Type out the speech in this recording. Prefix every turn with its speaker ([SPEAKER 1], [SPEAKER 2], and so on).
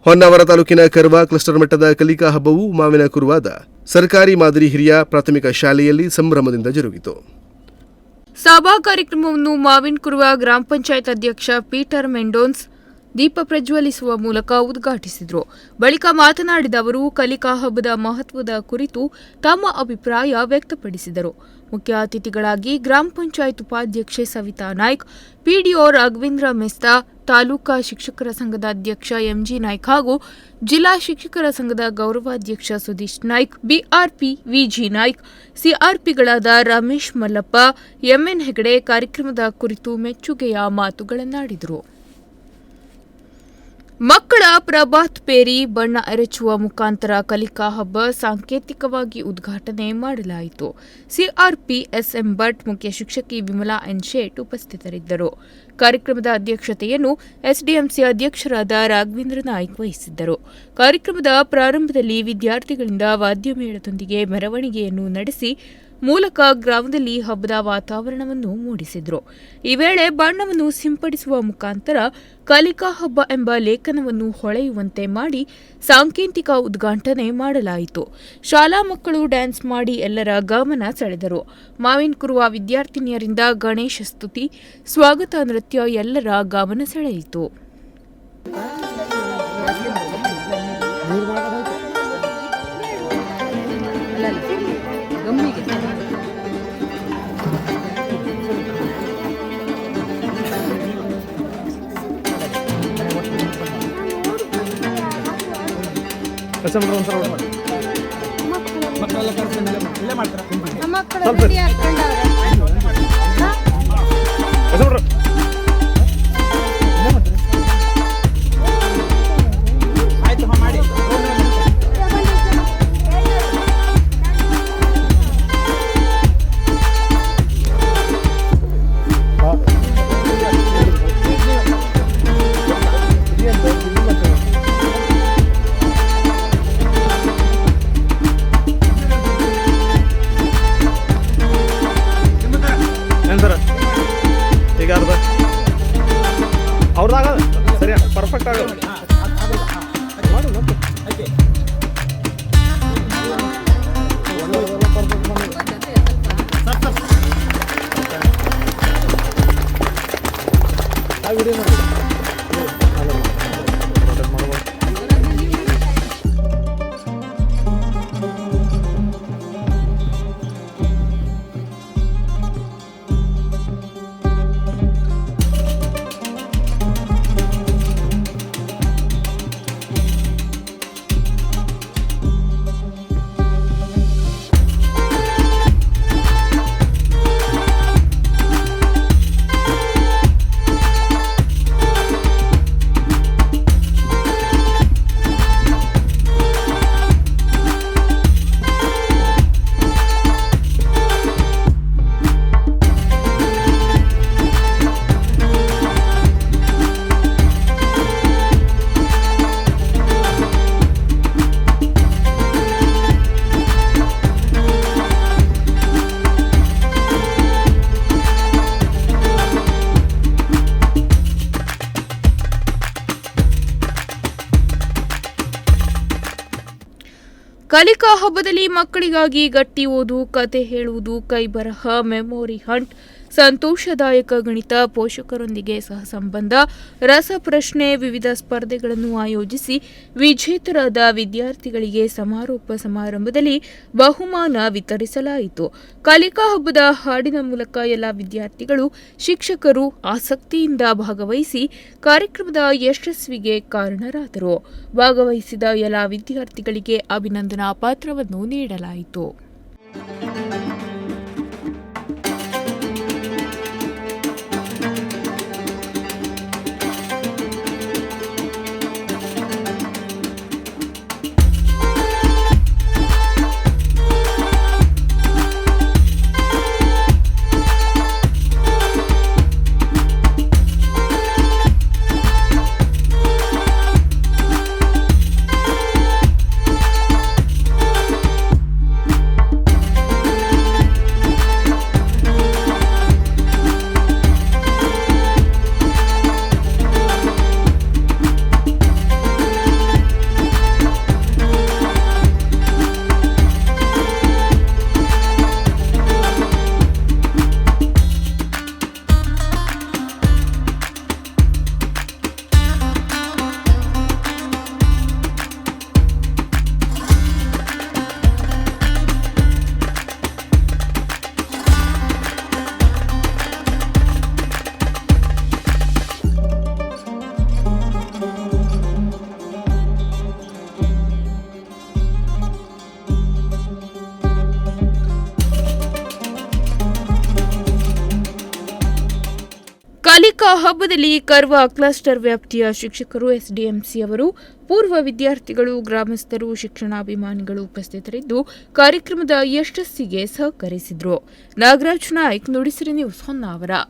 [SPEAKER 1] ಹೊನ್ನಾವರ ತಾಲೂಕಿನ curve cluster ಮಟ್ಟದ ಕಲಿಕಾ ಹಬ್ಬವು ಮಾವಿನ ಕುರುವಾದ ಸರ್ಕಾರಿ ಮಾದರಿ ಹಿರಿಯ ಪ್ರಾಥಮಿಕ ಶಾಲೆಯಲ್ಲಿ ಸಂಭ್ರಮದಿಂದ ಜರುಗಿತು.
[SPEAKER 2] ಸಭಾ ಕಾರ್ಯಕ್ರಮವನ್ನು ಮಾವಿನ ಕುರುವ ಗ್ರಾಮ ಪಂಚಾಯತ್ ಅಧ್ಯಕ್ಷ ಪೀಟರ್ ಮೆಂಡೋನ್ಸ್ ದೀಪ ಪ್ರಜ್ವಲಿಸುವ ಮೂಲಕ ಉದ್ಘಾಟಿಸಿದರು. ಬಳಿಕ ಮಾತನಾಡಿದ ಅವರು ಕಲಿಕಾ ಹಬ್ಬದ ಮಹತ್ವದ ಕುರಿತು ತಮ್ಮ ಅಭಿಪ್ರಾಯ ವ್ಯಕ್ತಪಡಿಸಿದರು. ಮುಖ್ಯ ಅತಿಥಿಗಳಾಗಿ ಗ್ರಾಮ ಪಂಚಾಯತ್ ಉಪಾಧ್ಯಕ್ಷೆ ಸವಿತಾ ನಾಯ್ಕ್, ಪಿಡಿಒ ರಾಘವೇಂದ್ರ ಮೆಸ್ತಾ, ತಾಲೂಕಾ ಶಿಕ್ಷಕರ ಸಂಘದ ಅಧ್ಯಕ್ಷ ಎಂಜಿ ನಾಯ್ಕ್ ಹಾಗೂ ಜಿಲ್ಲಾ ಶಿಕ್ಷಕರ ಸಂಘದ ಗೌರವಾಧ್ಯಕ್ಷ ಸುದೀಶ್ ನಾಯ್ಕ್, ಬಿಆರ್ಪಿ ವಿಜಿ ನಾಯ್ಕ್, ಸಿಆರ್ಪಿಗಳಾದ ರಮೇಶ್ ಮಲ್ಲಪ್ಪ, ಎಂಎನ್ ಹೆಗಡೆ ಕಾರ್ಯಕ್ರಮದ ಕುರಿತು ಮೆಚ್ಚುಗೆಯ ಮಾತುಗಳನ್ನಾಡಿದರು. ಮಕ್ಕಳ ಪ್ರಭಾತ್ ಪೇರಿ ಬಣ್ಣ ಎರಚುವ ಮುಖಾಂತರ ಕಲಿಕಾ ಹಬ್ಬ ಸಾಂಕೇತಿಕವಾಗಿ ಉದ್ಘಾಟನೆ ಮಾಡಲಾಯಿತು. ಸಿಆರ್ಪಿ ಎಸ್ಎಂ ಭಟ್, ಮುಖ್ಯ ಶಿಕ್ಷಕಿ ವಿಮಲಾ ಎನ್ ಶೇಟ್ ಉಪಸ್ಥಿತರಿದ್ದರು. ಕಾರ್ಯಕ್ರಮದ ಅಧ್ಯಕ್ಷತೆಯನ್ನು ಎಸ್ಡಿಎಂಸಿ ಅಧ್ಯಕ್ಷರಾದ ರಾಘವೇಂದ್ರ ನಾಯ್ಕ್ ವಹಿಸಿದ್ದರು. ಕಾರ್ಯಕ್ರಮದ ಪ್ರಾರಂಭದಲ್ಲಿ ವಿದ್ಯಾರ್ಥಿಗಳಿಂದ ವಾದ್ಯಮೇಳದೊಂದಿಗೆ ಮೆರವಣಿಗೆಯನ್ನು ನಡೆಸಿ ಮೂಲಕ ಗ್ರಾಮದಲ್ಲಿ ಹಬ್ಬದ ವಾತಾವರಣವನ್ನು ಮೂಡಿಸಿದರು. ಈ ವೇಳೆ ಬಣ್ಣವನ್ನು ಸಿಂಪಡಿಸುವ ಮುಖಾಂತರ ಕಲಿಕಾ ಹಬ್ಬ ಎಂಬ ಲೇಖನವನ್ನು ಹೊಳೆಯುವಂತೆ ಮಾಡಿ ಸಾಂಕೇತಿಕ ಉದ್ಘಾಟನೆ ಮಾಡಲಾಯಿತು. ಶಾಲಾ ಮಕ್ಕಳು ಡ್ಯಾನ್ಸ್ ಮಾಡಿ ಎಲ್ಲರ ಗಮನ ಸೆಳೆದರು. ಮಾವಿನ ಕುರುವ ವಿದ್ಯಾರ್ಥಿನಿಯರಿಂದ ಗಣೇಶ ಸ್ತುತಿ, ಸ್ವಾಗತ ನೃತ್ಯ ಎಲ್ಲರ ಗಮನ ಸೆಳೆಯಿತು.
[SPEAKER 3] ಅವ್ರದಾಗ ಸರಿಯಾ ಪರ್ಫೆಕ್ಟ್ ಆಗೋದು
[SPEAKER 2] ಕಲಿಕಾ ಹಬ್ಬದಲ್ಲಿ ಮಕ್ಕಳಿಗಾಗಿ ಗಟ್ಟಿ ಓದು, ಕತೆ ಹೇಳುವುದು, ಕೈಬರಹ, ಮೆಮೊರಿ ಹಂಟ್, ಸಂತೋಷದಾಯಕ ಗಣಿತ, ಪೋಷಕರೊಂದಿಗೆ ಸಹಸಂಬಂಧ, ರಸಪ್ರಶ್ನೆ, ವಿವಿಧ ಸ್ಪರ್ಧೆಗಳನ್ನು ಆಯೋಜಿಸಿ ವಿಜೇತರಾದ ವಿದ್ಯಾರ್ಥಿಗಳಿಗೆ ಸಮಾರೋಪ ಸಮಾರಂಭದಲ್ಲಿ ಬಹುಮಾನ ವಿತರಿಸಲಾಯಿತು. ಕಲಿಕಾ ಹಬ್ಬದ ಹಾಡಿನ ಮೂಲಕ ಎಲ್ಲ ವಿದ್ಯಾರ್ಥಿಗಳು, ಶಿಕ್ಷಕರು ಆಸಕ್ತಿಯಿಂದ ಭಾಗವಹಿಸಿ ಕಾರ್ಯಕ್ರಮದ ಯಶಸ್ವಿಗೆ ಕಾರಣರಾದರು. ಭಾಗವಹಿಸಿದ ಎಲ್ಲ ವಿದ್ಯಾರ್ಥಿಗಳಿಗೆ ಅಭಿನಂದನಾ ಪತ್ರವನ್ನು ನೀಡಲಾಯಿತು. ಕಲಿಕಾ ಹಬ್ಬದಲ್ಲಿ ಕರ್ವ ಕ್ಲಸ್ಟರ್ ವ್ಯಾಪ್ತಿಯ ಶಿಕ್ಷಕರು, ಎಸ್ಡಿಎಂಸಿ ಅವರು, ಪೂರ್ವ ವಿದ್ಯಾರ್ಥಿಗಳು, ಗ್ರಾಮಸ್ಥರು, ಶಿಕ್ಷಣಾಭಿಮಾನಿಗಳು ಉಪಸ್ಥಿತರಿದ್ದು ಕಾರ್ಯಕ್ರಮದ ಯಶಸ್ಸಿಗೆ ಸಹಕರಿಸಿದರು. ನಾಗರಾಜ್ ನಾಯ್ಕ್, ನುಡಿಸಿರಿ ನ್ಯೂಸ್, ಹೊನ್ನಾವರ.